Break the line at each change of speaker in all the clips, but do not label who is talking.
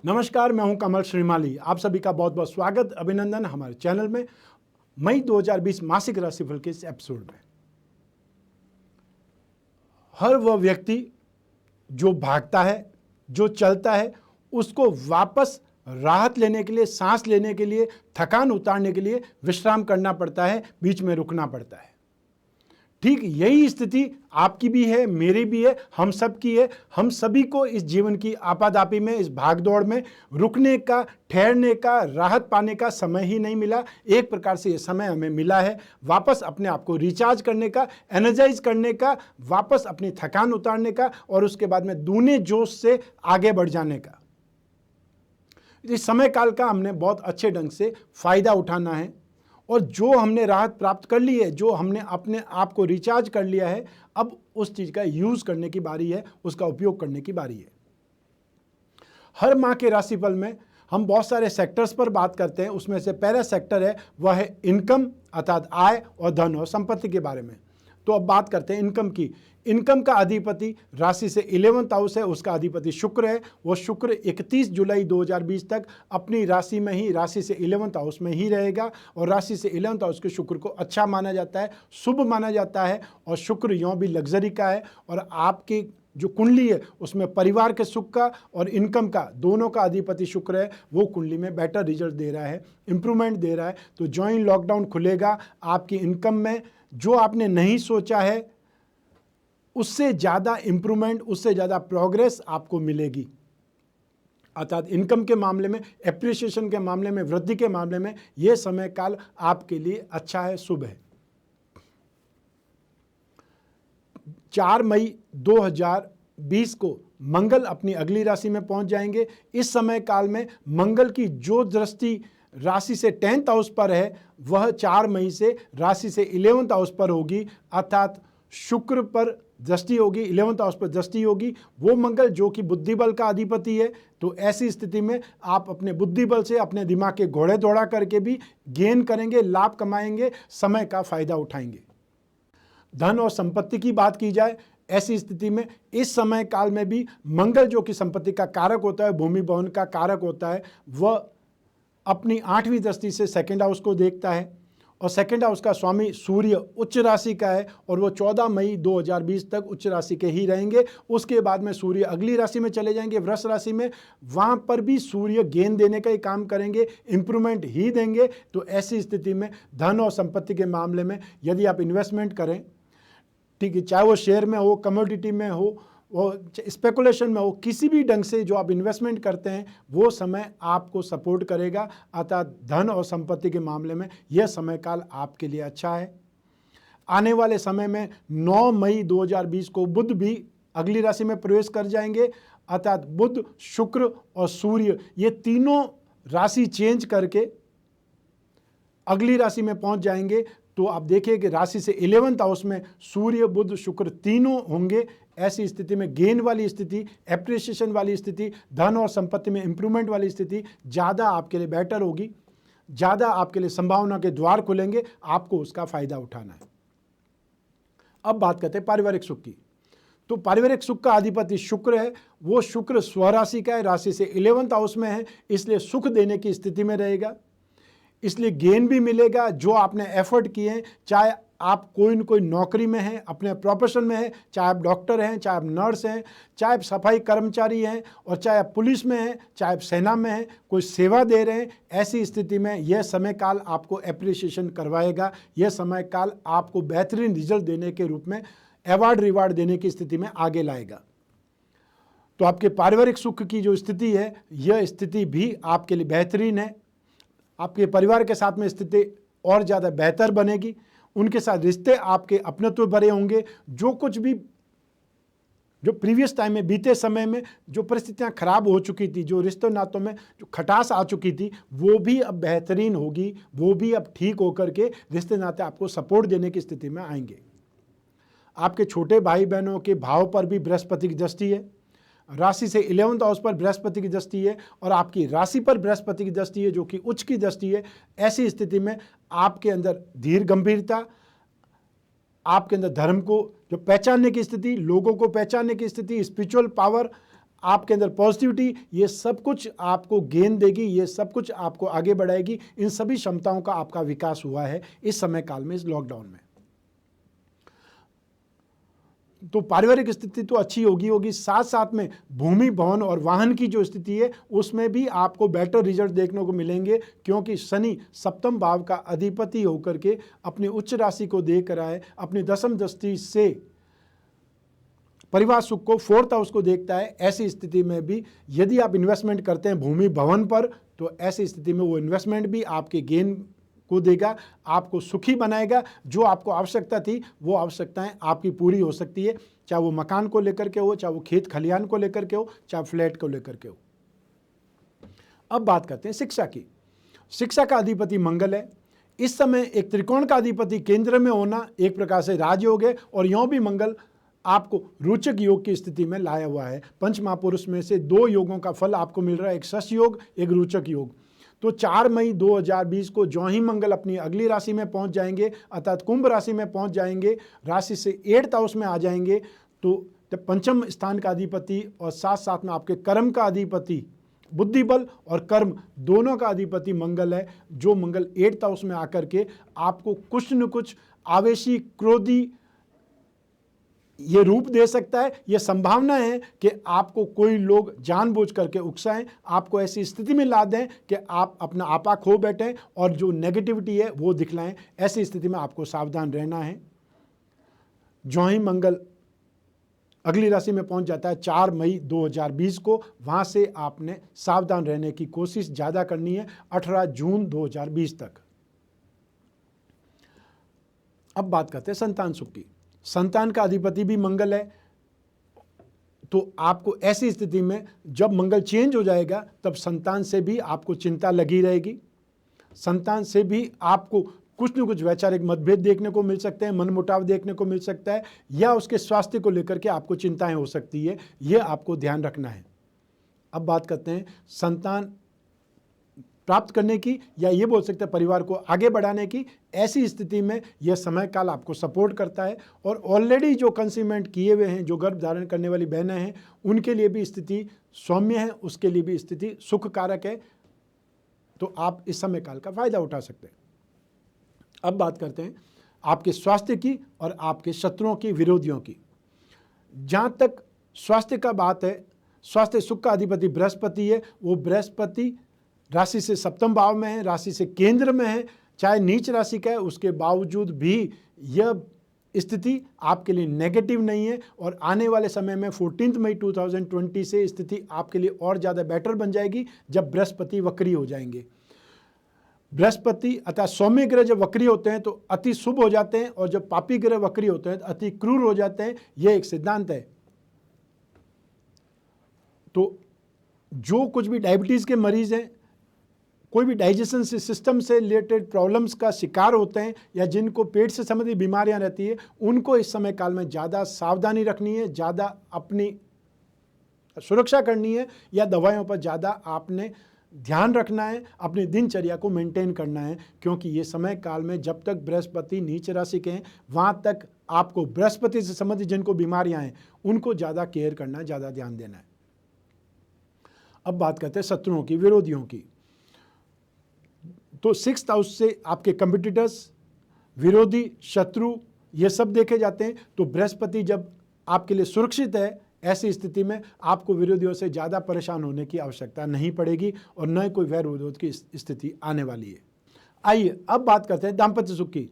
नमस्कार, मैं हूं कमल श्रीमाली। आप सभी का बहुत बहुत स्वागत, अभिनंदन हमारे चैनल में मई 2020 मासिक राशिफल के इस एपिसोड में। हर वह व्यक्ति जो भागता है, जो चलता है, उसको वापस राहत लेने के लिए, सांस लेने के लिए, थकान उतारने के लिए विश्राम करना पड़ता है, बीच में रुकना पड़ता है। ठीक यही स्थिति आपकी भी है, मेरी भी है, हम सब की है। हम सभी को इस जीवन की आपाधापी में, इस भागदौड़ में रुकने का, ठहरने का, राहत पाने का समय ही नहीं मिला। एक प्रकार से ये समय हमें मिला है वापस अपने आप को रिचार्ज करने का, एनर्जाइज करने का, वापस अपनी थकान उतारने का और उसके बाद में दूने जोश से आगे बढ़ जाने का। इस समय काल का हमने बहुत अच्छे ढंग से फायदा उठाना है और जो हमने राहत प्राप्त कर ली है, जो हमने अपने आप को रिचार्ज कर लिया है, अब उस चीज़ का यूज़ करने की बारी है, उसका उपयोग करने की बारी है। हर माह के राशिफल में हम बहुत सारे सेक्टर्स पर बात करते हैं। उसमें से पहला सेक्टर है वह है इनकम, अर्थात आय और धन और संपत्ति के बारे में। तो अब बात करते हैं इनकम की। इनकम का अधिपति राशि से 11th हाउस है, उसका अधिपति शुक्र है। वो शुक्र 31 जुलाई 2020 तक अपनी राशि में ही, राशि से 11th हाउस में ही रहेगा और राशि से 11th हाउस के शुक्र को अच्छा माना जाता है, शुभ माना जाता है। और शुक्र यों भी लग्जरी का है और आपकी जो कुंडली है उसमें परिवार के सुख का और इनकम का, दोनों का अधिपति शुक्र है। वो कुंडली में बेटर रिजल्ट दे रहा है, इंप्रूवमेंट दे रहा है। तो जो ही लॉकडाउन खुलेगा, आपकी इनकम में जो आपने नहीं सोचा है उससे ज़्यादा इंप्रूवमेंट, उससे ज़्यादा प्रोग्रेस आपको मिलेगी। अर्थात इनकम के मामले में, एप्रिसिएशन के मामले में, वृद्धि के मामले में यह समय काल आपके लिए अच्छा है, शुभ है। 4 मई 2020 को मंगल अपनी अगली राशि में पहुंच जाएंगे। इस समय काल में मंगल की जो दृष्टि राशि से 10th हाउस पर है, वह 4 मई से राशि से 11th हाउस पर होगी। अर्थात शुक्र पर दृष्टि होगी, 11th हाउस पर दृष्टि होगी। वो मंगल जो कि बुद्धि बल का अधिपति है। तो ऐसी स्थिति में आप अपने बुद्धि बल से, अपने दिमाग के घोड़े दौड़ा करके भी गेन करेंगे, लाभ कमाएंगे, समय का फायदा उठाएंगे। धन और संपत्ति की बात की जाए, ऐसी स्थिति में इस समय काल में भी मंगल जो कि संपत्ति का कारक होता है, भूमि भवन का कारक होता है, वह अपनी 8वीं दृष्टि से 2nd हाउस को देखता है और 2nd हाउस का स्वामी सूर्य उच्च राशि का है और वो 14 मई 2020 तक उच्च राशि के ही रहेंगे। उसके बाद में सूर्य अगली राशि में चले जाएंगे, वृष राशि में। वहाँ पर भी सूर्य गेन देने का ही काम करेंगे, इंप्रूवमेंट ही देंगे। तो ऐसी स्थिति में धन और संपत्ति के मामले में यदि आप इन्वेस्टमेंट करें, ठीक है, चाहे वो शेयर में हो, कमोडिटी में हो, वो स्पेकुलेशन में हो, किसी भी ढंग से जो आप इन्वेस्टमेंट करते हैं वो समय आपको सपोर्ट करेगा। अर्थात धन और संपत्ति के मामले में यह समय काल आपके लिए अच्छा है। आने वाले समय में 9 मई 2020 को बुध भी अगली राशि में प्रवेश कर जाएंगे। अर्थात बुध, शुक्र और सूर्य ये तीनों राशि चेंज करके अगली राशि में पहुंच जाएंगे। तो आप देखिए कि राशि से 11th हाउस में सूर्य, बुध, शुक्र तीनों होंगे। ऐसी स्थिति में गेन वाली स्थिति, एप्रिसिएशन वाली स्थिति, धन और संपत्ति में इंप्रूवमेंट वाली स्थिति ज़्यादा आपके लिए बेटर होगी, ज़्यादा आपके लिए संभावना के द्वार खुलेंगे, आपको उसका फायदा उठाना है। अब बात करते हैं पारिवारिक सुख की। तो पारिवारिक सुख का अधिपति शुक्र है। वो शुक्र स्वराशि का है, राशि से 11th हाउस में है, इसलिए सुख देने की स्थिति में रहेगा, इसलिए गेन भी मिलेगा। जो आपने एफर्ट किए हैं, चाहे आप कोई न कोई नौकरी में हैं, अपने प्रोफेशन में हैं, चाहे आप डॉक्टर हैं, चाहे आप नर्स हैं, चाहे आप सफाई कर्मचारी हैं और चाहे आप पुलिस में हैं, चाहे आप सेना में हैं, कोई सेवा दे रहे हैं, ऐसी स्थिति में यह समय काल आपको एप्रिसिएशन करवाएगा। यह समय काल आपको बेहतरीन रिजल्ट देने के रूप में अवार्ड रिवार्ड देने की स्थिति में आगे लाएगा। तो आपके पारिवारिक सुख की जो स्थिति है, यह स्थिति भी आपके लिए बेहतरीन है। आपके परिवार के साथ में स्थिति और ज़्यादा बेहतर बनेगी। उनके साथ रिश्ते आपके अपनत्व भरे होंगे। जो कुछ भी जो प्रीवियस टाइम में, बीते समय में जो परिस्थितियां खराब हो चुकी थी, जो रिश्तों नातों में जो खटास आ चुकी थी, वो भी अब बेहतरीन होगी, वो भी अब ठीक होकर के रिश्ते नाते आपको सपोर्ट देने की स्थिति में आएंगे। आपके छोटे भाई बहनों के भाव पर भी बृहस्पति की दृष्टि है। राशि से 11th हाउस पर बृहस्पति की दृष्टि है और आपकी राशि पर बृहस्पति की दृष्टि है जो कि उच्च की दृष्टि है। ऐसी स्थिति में आपके अंदर धीर गंभीरता, आपके अंदर धर्म को जो पहचानने की स्थिति, लोगों को पहचानने की स्थिति, स्पिरिचुअल पावर आपके अंदर पॉजिटिविटी, ये सब कुछ आपको गेन देगी, ये सब कुछ आपको आगे बढ़ाएगी। इन सभी क्षमताओं का आपका विकास हुआ है इस समय काल में, इस लॉकडाउन में। तो पारिवारिक स्थिति तो अच्छी होगी, साथ साथ में भूमि, भवन और वाहन की जो स्थिति है उसमें भी आपको बेटर रिजल्ट देखने को मिलेंगे, क्योंकि शनि सप्तम भाव का अधिपति होकर के अपनी उच्च राशि को देख रहा है, अपनी दशम दृष्टि से परिवार सुख को, फोर्थ हाउस को देखता है। ऐसी स्थिति में भी यदि आप इन्वेस्टमेंट करते हैं भूमि भवन पर, तो ऐसी स्थिति में वो इन्वेस्टमेंट भी आपके गेन को देगा, आपको सुखी बनाएगा। जो आपको आवश्यकता थी वो आवश्यकताएं आपकी पूरी हो सकती है, चाहे वो मकान को लेकर के हो, चाहे वो खेत खलिहान को लेकर के हो, चाहे फ्लैट को लेकर के हो। अब बात करते हैं शिक्षा की। शिक्षा का अधिपति मंगल है। इस समय एक त्रिकोण का अधिपति केंद्र में होना एक प्रकार से राजयोग है, और यों भी मंगल आपको रोचक योग की स्थिति में लाया हुआ है। पंच महापुरुष में से 2 योगों का फल आपको मिल रहा है, एक शश योग, एक रोचक योग। तो 4 मई 2020 को जो ही मंगल अपनी अगली राशि में पहुंच जाएंगे, अर्थात कुंभ राशि में पहुंच जाएंगे, राशि से 8th हाउस में आ जाएंगे, तो पंचम स्थान का अधिपति और साथ साथ में आपके कर्म का अधिपति, बुद्धि बल और कर्म दोनों का अधिपति मंगल है। जो मंगल 8th हाउस में आकर के आपको कुछ न कुछ आवेशी, क्रोधी ये रूप दे सकता है। ये संभावना है कि आपको कोई लोग जानबूझ करके उकसाएं, आपको ऐसी स्थिति में ला दें कि आप अपना आपा खो बैठें और जो नेगेटिविटी है वो दिखलाएं। ऐसी स्थिति में आपको सावधान रहना है। जो ही मंगल अगली राशि में पहुंच जाता है 4 मई 2020 को, वहां से आपने सावधान रहने की कोशिश ज़्यादा करनी है 18 जून 2020 तक। अब बात करते हैं संतान सुख की। संतान का अधिपति भी मंगल है, तो आपको ऐसी स्थिति में जब मंगल चेंज हो जाएगा तब संतान से भी आपको चिंता लगी रहेगी। संतान से भी आपको कुछ न कुछ वैचारिक मतभेद देखने को मिल सकते हैं, मनमुटाव देखने को मिल सकता है, या उसके स्वास्थ्य को लेकर के आपको चिंताएं हो सकती है। यह आपको ध्यान रखना है। अब बात करते हैं संतान प्राप्त करने की, या ये बोल सकते हैं परिवार को आगे बढ़ाने की। ऐसी स्थिति में यह समय काल आपको सपोर्ट करता है, और ऑलरेडी जो कंसीवमेंट किए हुए हैं, जो गर्भ धारण करने वाली बहनें हैं, उनके लिए भी स्थिति सौम्य है, उसके लिए भी स्थिति सुख कारक है। तो आप इस समय काल का फायदा उठा सकते हैं। अब बात करते हैं आपके स्वास्थ्य की और आपके शत्रुओं की, विरोधियों की। जहां तक स्वास्थ्य का बात है, स्वास्थ्य सुख का अधिपति बृहस्पति है। वो बृहस्पति राशि से सप्तम भाव में है, राशि से केंद्र में है, चाहे नीच राशि का है, उसके बावजूद भी यह स्थिति आपके लिए नेगेटिव नहीं है। और आने वाले समय में 14 मई 2020 से स्थिति आपके लिए और ज़्यादा बेटर बन जाएगी, जब बृहस्पति वक्री हो जाएंगे। बृहस्पति अर्थात सौम्य ग्रह जब वक्री होते हैं तो अति शुभ हो जाते हैं, और जब पापी ग्रह वक्री होते हैं तो अति क्रूर हो जाते हैं। यह एक सिद्धांत है। तो जो कुछ भी डायबिटीज़ के मरीज हैं, कोई भी डाइजेशन सिस्टम से रिलेटेड प्रॉब्लम्स का शिकार होते हैं, या जिनको पेट से संबंधित बीमारियां रहती है, उनको इस समय काल में ज़्यादा सावधानी रखनी है, ज़्यादा अपनी सुरक्षा करनी है, या दवाइयों पर ज़्यादा आपने ध्यान रखना है, अपनी दिनचर्या को मेंटेन करना है। क्योंकि ये समय काल में जब तक बृहस्पति नीच राशि के हैं, वहाँ तक आपको बृहस्पति से संबंधित जिनको बीमारियाँ हैं उनको ज़्यादा केयर करना है, ज़्यादा ध्यान देना है। अब बात करते हैं शत्रुओं की, विरोधियों की। तो 6th हाउस से आपके कंपिटिटर्स, विरोधी, शत्रु, ये सब देखे जाते हैं। तो बृहस्पति जब आपके लिए सुरक्षित है, ऐसी स्थिति में आपको विरोधियों से ज़्यादा परेशान होने की आवश्यकता नहीं पड़ेगी, और न कोई वैर विरोध की स्थिति आने वाली है। आइए अब बात करते हैं दाम्पत्य सुख की।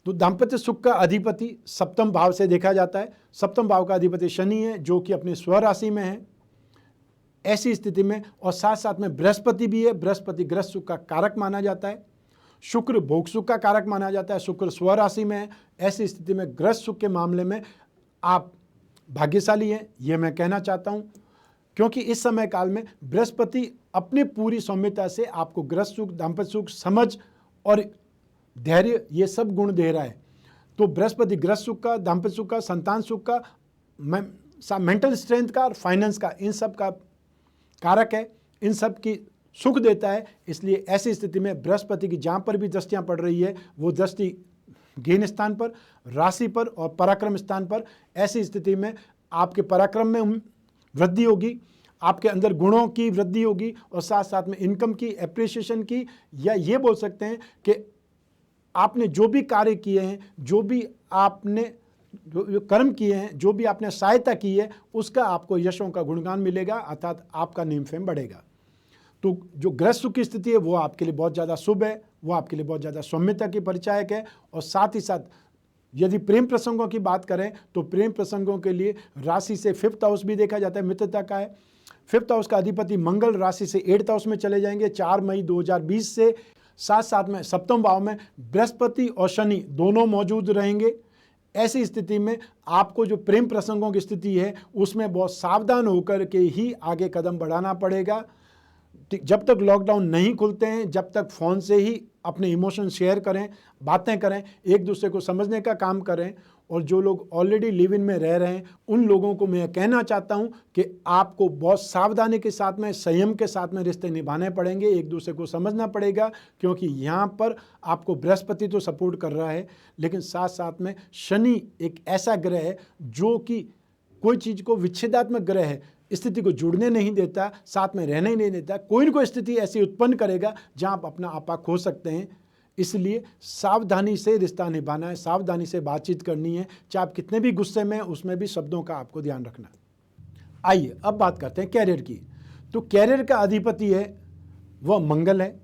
तो दाम्पत्य सुख का अधिपति सप्तम भाव से देखा जाता है। सप्तम भाव का अधिपति शनि है, जो कि अपने स्वराशि में है। ऐसी स्थिति में, और साथ साथ में बृहस्पति भी है। बृहस्पति ग्रस्त सुख का कारक माना जाता है। शुक्र भोग सुख का कारक माना जाता है। शुक्र स्वराशि में है। ऐसी स्थिति में ग्रस्त सुख के मामले में आप भाग्यशाली हैं, यह मैं कहना चाहता हूं, क्योंकि इस समय काल में बृहस्पति अपनी पूरी सौम्यता से आपको ग्रस्त सुख, दाम्पत्य सुख, समझ और धैर्य, ये सब गुण दे रहा है। तो बृहस्पति ग्रस्त सुख का, दाम्पत्य सुख का, संतान सुख का, मेंटल स्ट्रेंथ का और फाइनेंस का, इन सब का कारक है, इन सब की सुख देता है। इसलिए ऐसी स्थिति में बृहस्पति की जहाँ पर भी दृष्टियाँ पड़ रही है, वो दृष्टि गेन स्थान पर, राशि पर और पराक्रम स्थान पर। ऐसी स्थिति में आपके पराक्रम में वृद्धि होगी, आपके अंदर गुणों की वृद्धि होगी और साथ साथ में इनकम की, एप्रिसिएशन की, या ये बोल सकते हैं कि आपने जो भी कार्य किए हैं, जो भी आपने जो कर्म किए हैं, जो भी आपने सहायता की है, उसका आपको यशों का गुणगान मिलेगा, अर्थात आपका नेम फेम बढ़ेगा। तो जो ग्रह सुख की स्थिति है वो आपके लिए बहुत ज़्यादा शुभ है, वो आपके लिए बहुत ज़्यादा सौम्यता की परिचायक है। और साथ ही साथ यदि प्रेम प्रसंगों की बात करें तो प्रेम प्रसंगों के लिए राशि से 5th हाउस भी देखा जाता है, मित्रता का है। 5th हाउस का अधिपति मंगल राशि से 8th हाउस में चले जाएंगे 4 मई 2020 से। साथ साथ में 7वें भाव में बृहस्पति और शनि दोनों मौजूद रहेंगे। ऐसी स्थिति में आपको जो प्रेम प्रसंगों की स्थिति है उसमें बहुत सावधान होकर के ही आगे कदम बढ़ाना पड़ेगा। जब तक लॉकडाउन नहीं खुलते हैं, जब तक फ़ोन से ही अपने इमोशन शेयर करें, बातें करें, एक दूसरे को समझने का काम करें। और जो लोग ऑलरेडी लिव इन में रह रहे हैं उन लोगों को मैं कहना चाहता हूं कि आपको बहुत सावधानी के साथ में, संयम के साथ में रिश्ते निभाने पड़ेंगे, एक दूसरे को समझना पड़ेगा। क्योंकि यहाँ पर आपको बृहस्पति तो सपोर्ट कर रहा है, लेकिन साथ साथ में शनि एक ऐसा ग्रह है जो कि कोई चीज़ को विच्छेदात्मक ग्रह है, स्थिति को जुड़ने नहीं देता, साथ में रहने ही नहीं देता। कोई न कोई स्थिति ऐसी उत्पन्न करेगा जहां आप अपना आपा खो सकते हैं। इसलिए सावधानी से रिश्ता निभाना है, सावधानी से बातचीत करनी है, चाहे आप कितने भी गुस्से में, उसमें भी शब्दों का आपको ध्यान रखना है। आइए अब बात करते हैं कैरियर की। तो कैरियर का अधिपति है वह मंगल है।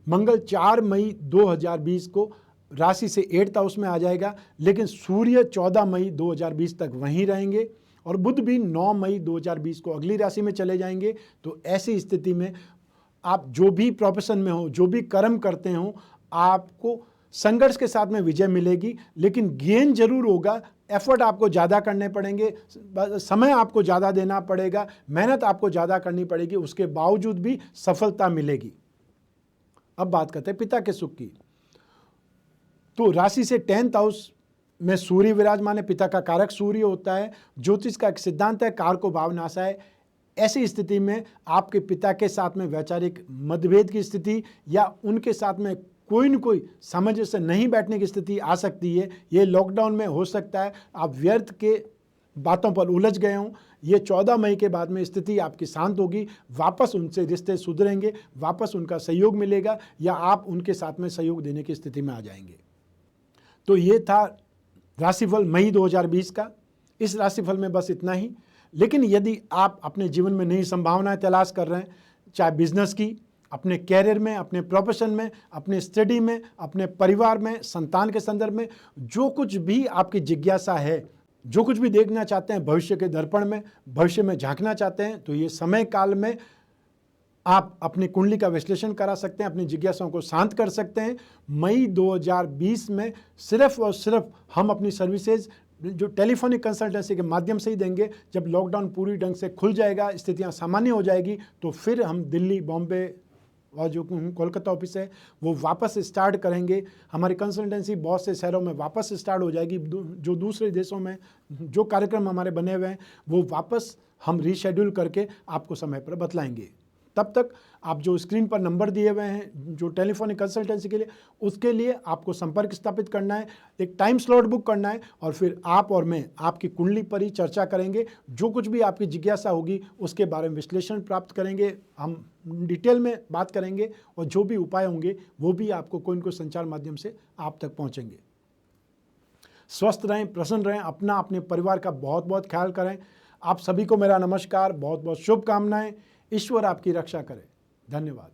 मंगल 4 मई 2020 को राशि से 8th हाउस में आ जाएगा, लेकिन सूर्य 14 मई 2020 तक वहीं रहेंगे और बुध भी 9 मई 2020 को अगली राशि में चले जाएंगे। तो ऐसी स्थिति में आप जो भी प्रोफेशन में हो, जो भी कर्म करते हो, आपको संघर्ष के साथ में विजय मिलेगी, लेकिन गेन जरूर होगा। एफर्ट आपको ज़्यादा करने पड़ेंगे, समय आपको ज़्यादा देना पड़ेगा, मेहनत आपको ज़्यादा करनी पड़ेगी, उसके बावजूद भी सफलता मिलेगी। अब बात करते हैं पिता के सुख की। तो राशि से 10th हाउस में सूर्य विराजमान है। पिता का कारक सूर्य होता है। ज्योतिष का एक सिद्धांत है कार को भावनाशा है। ऐसी स्थिति में आपके पिता के साथ में वैचारिक मतभेद की स्थिति या उनके साथ में कोई न कोई समझ से नहीं बैठने की स्थिति आ सकती है। ये लॉकडाउन में हो सकता है आप व्यर्थ के बातों पर उलझ गए हों। ये 14 मई के बाद में स्थिति आपकी शांत होगी, वापस उनसे रिश्ते सुधरेंगे, वापस उनका सहयोग मिलेगा या आप उनके साथ में सहयोग देने की स्थिति में आ जाएंगे। तो ये था राशिफल मई 2020 का। इस राशिफल में बस इतना ही। लेकिन यदि आप अपने जीवन में नई संभावनाएं तलाश कर रहे हैं, चाहे बिजनेस की, अपने कैरियर में, अपने प्रोफेशन में, अपने स्टडी में, अपने परिवार में, संतान के संदर्भ में, जो कुछ भी आपकी जिज्ञासा है, जो कुछ भी देखना चाहते हैं भविष्य के दर्पण में, भविष्य में झांकना चाहते हैं, तो ये समय काल में आप अपनी कुंडली का विश्लेषण करा सकते हैं, अपनी जिज्ञासाओं को शांत कर सकते हैं। मई 2020 में सिर्फ और सिर्फ हम अपनी सर्विसेज जो टेलीफोनिक कंसल्टेंसी के माध्यम से ही देंगे। जब लॉकडाउन पूरी ढंग से खुल जाएगा, स्थितियां सामान्य हो जाएगी, तो फिर हम दिल्ली, बॉम्बे और जो कोलकाता ऑफिस है वो वापस स्टार्ट करेंगे। हमारी कंसल्टेंसी बहुत से शहरों में वापस स्टार्ट हो जाएगी। जो दूसरे देशों में जो कार्यक्रम हमारे बने हुए हैं वो वापस हम रीशेड्यूल करके आपको समय पर बतलाएंगे। तब तक आप जो स्क्रीन पर नंबर दिए हुए हैं जो टेलीफोनिक कंसल्टेंसी के लिए, उसके लिए आपको संपर्क स्थापित करना है, एक टाइम स्लॉट बुक करना है और फिर आप और मैं आपकी कुंडली पर ही चर्चा करेंगे। जो कुछ भी आपकी जिज्ञासा होगी उसके बारे में विश्लेषण प्राप्त करेंगे, हम डिटेल में बात करेंगे और जो भी उपाय होंगे वो भी आपको कोई न कोई संचार माध्यम से आप तक पहुँचेंगे। स्वस्थ रहें, प्रसन्न रहें, अपना अपने परिवार का बहुत बहुत ख्याल करें। आप सभी को मेरा नमस्कार, बहुत बहुत शुभकामनाएं। ईश्वर आपकी रक्षा करे। धन्यवाद।